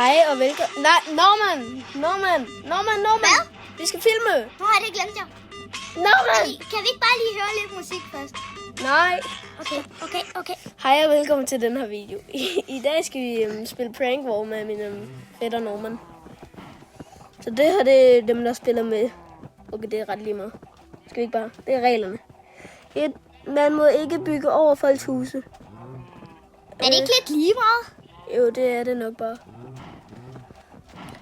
Hej og velkommen. Nej, Norman. Hvad? Vi skal filme. Nu har jeg det glemt, jeg. Norman! Kan vi ikke bare lige høre lidt musik først? Nej. Okay. Hej og velkommen til den her video. I dag skal vi spille prank war med min fætter Norman. Så det her, det er dem, der spiller med. Okay, det er ret lige meget. Skal vi ikke bare? Det er reglerne. Man må ikke bygge over folks huse. Er det ikke lidt lige meget? Jo, det er det nok bare.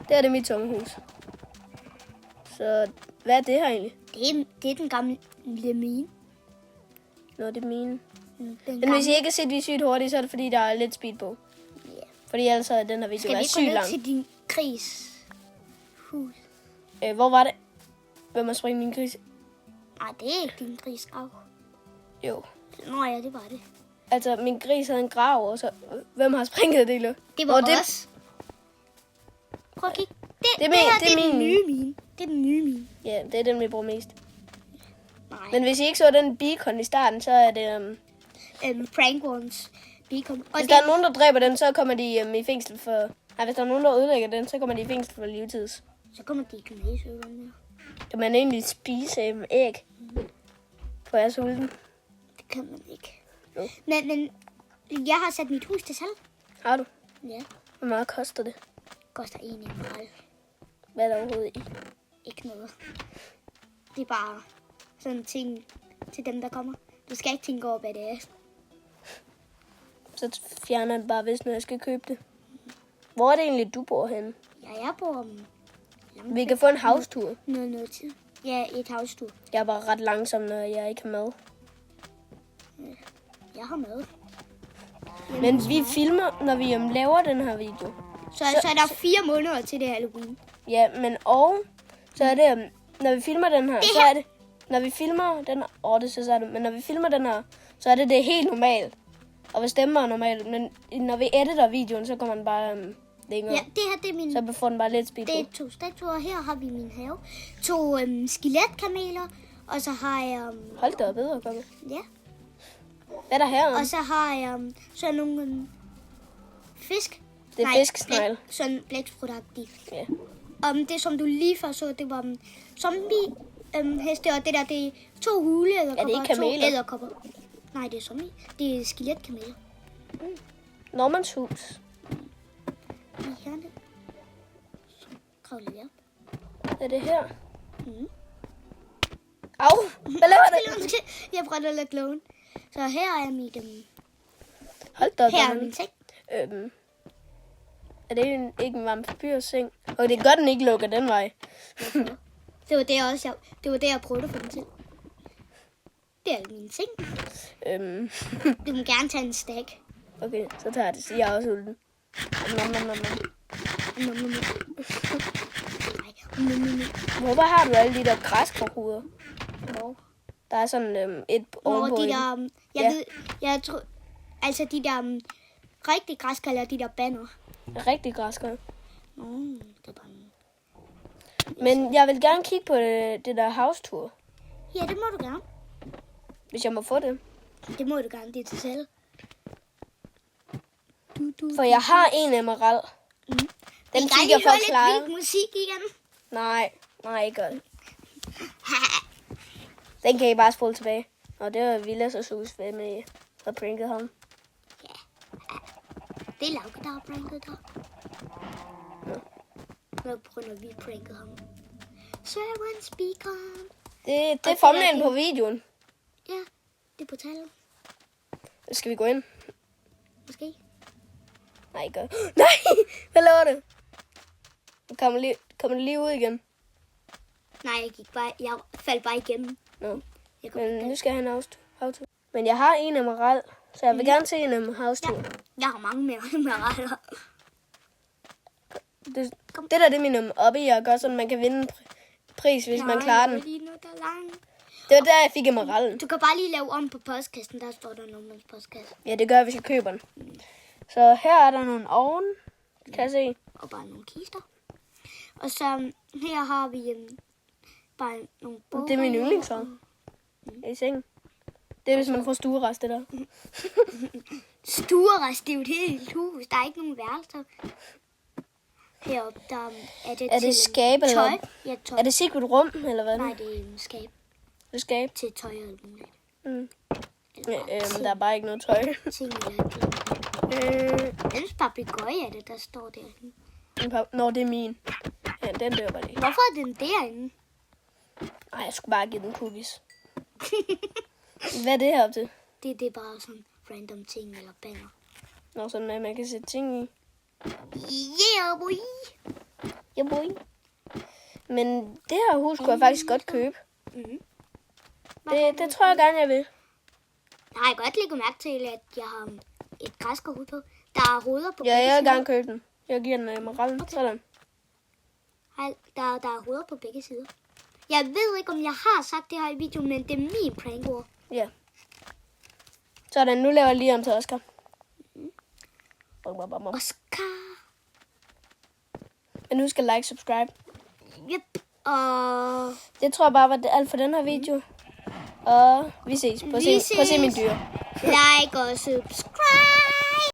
Det er det mit sommerhus. Så hvad er det her egentlig? Det er den gamle mine. Nå, det er mine. Den Men hvis I ikke har set vi sygt hurtigt, så er det fordi, der er lidt speed på. Yeah. Fordi ellers er den her video Skal vi sygt ikke gå lang. ned til din gris hus? Hvor var det? Hvem har springet min gris? Nej, det er ikke din gris grav. Jo. Nå ja, det var det. Altså, min gris havde en grav, og så... Hvem har springet det, Lille? Det var os. Prøv at kigge. Det er den nye mine. Det er den nye mine. Ja, det er den, vi bruger mest. Nej. Men hvis I ikke så den beacon i starten, så er det... Prank Ones beacon. Og Hvis der er nogen, der dræber den, så kommer de i fængsel for... Nej, hvis der er nogen, der ødelægger den, så kommer de i fængsel for livstids. så kommer de i gymnasieøverne. Kan man egentlig spise æg? For jeg er sulten. Det kan man ikke. Jo. Men jeg har sat mit hus til salg. Har du? Ja. Hvor meget koster det? Koster en emerald. Hvad er der overhovedet i? Ikke noget. Det er bare sådan en ting til dem, der kommer. Du skal ikke tænke over, hvad det er. Så fjerner den bare, hvis nu jeg skal købe det. Hvor er det egentlig, du bor henne? Ja, jeg bor langt. Vi kan få en house-tur. Noget tid. Ja, et havstur. Jeg er bare ret langsom, når jeg ikke har mad. Jeg har mad. Men vi filmer, når vi laver den her video. Så er der 4 måneder til det Halloween. Ja, men så er det, når vi filmer den her, så er det, når vi filmer den her, det så er det, men når vi filmer den her, så er det helt normalt. Og hvis stemmer er normalt, men når vi editer videoen, så kommer den bare længere. Ja, det her det er min... Så får den bare lidt speed Det er på. 2 statuer. Her har vi min have. 2 skeletkameler. Og så har jeg... Hold da op, bedre komme. ja. Hvad er der her? Og så har jeg så nogle fisk. Det er fiskesnegle. Sådan blækspruttagtige. Ja. Det som du lige før så, det var zombie heste, og det der, det er 2 huleæderkopper. Er det ikke og 2 kameler? edderkopper. Nej, det er zombie. Det er skeletkameler. Normans hus. Lige herne. Så kravler jeg op. Er det her? Mm. Au! Hvad laver du? Jeg prøver at lade kloven. Så her er mit... Hold da op. her er Norman. min seng. Er det ikke en vampyrseng? Og det er godt, den ikke lukker den vej. Det var det, jeg prøvede at få den til. Det er min seng. Du må gerne tage en stak. Okay, så tager jeg det. Så jeg er også sulten. Hvorfor har du alle de der græskarhuder? Der er sådan et ovenpå. De der, jeg tror, altså de der rigtige græskar, eller de der banner. Rigtig græskar. Det er bare... Men jeg vil gerne kigge på det der house-tour. Ja, det må du gerne. Hvis jeg må få det. Det må du gerne, det er til selv. For jeg har en emerald. Den kigger for lidt klar. vild musik igen. Nej, ikke godt. Den kan I bare spole tilbage. Og det var Villas og Sus med at pranket ham. Det er Lauke, der har pranket dig. Hvad på grund af, vi prankede ham? Swear speaker. Det er thumbnailen på videoen. Ja, det er på tallet. Skal vi gå ind? Måske. Nej, ikke godt. Nej! Hvad laver du? Kommer du lige ud igen? Nej, jeg faldt bare igennem. Nå. Men nu skal jeg have en house-tour. Men jeg har en emerald, så jeg vil gerne se en house-tour. Ja, jeg har mange mere emeralder. Det der, det er min oppe i, og gør sådan, man kan vinde en pris, hvis man klarer den. Det var der, jeg fik emeralden. Du kan bare lige lave om på postkassen, der står der Normans postkasse. Ja, det gør jeg, hvis jeg køber den. Så her er der nogle ovne, kan jeg se. Og bare nogle kister. Og så her har vi bare nogle bog. Det er min yndlingsovn. I sengen. Det er, hvis man får stuerest, det der. Stuerest, det er jo et helt hus. Der er ikke nogen værelser. Heroppe, der er det Er til det skab, eller tøj. hvad? Ja, tøj. Er det secret rum, eller hvad? Nej, det er skab Det skab. til tøj og alt muligt. Mm. Eller Der er bare ikke noget tøj. ting eller ting. Jeg synes, papegøje er det, der står derinde. Nå, det er min. Ja, den dør bare lige. Hvorfor er den derinde? Ej, jeg skulle bare give den cookies. Hvad er det her op til? Det er bare sådan random ting eller banner. Nå, sådan at man kan sætte ting i. Yeah, boy! Ja, boy. Men det her hus kunne jeg faktisk godt købe. Mm-hmm. Det tror jeg gerne, jeg vil. Jeg har godt lægget mærke til, at jeg har et græskerhoved på. Der er hoveder på Ja, begge jeg vil sider. gerne købe den. Jeg giver den emeralden. Okay. Sådan. Der er hoveder på begge sider. Jeg ved ikke, om jeg har sagt det her i videoen, men det er min prankord. Ja. Sådan, nu laver jeg lige om til Oscar. Oscar. Men husk at like, subscribe. Yep. Og Det tror jeg bare var alt for den her video. Og vi ses. Prøv at se min dyr. like og subscribe.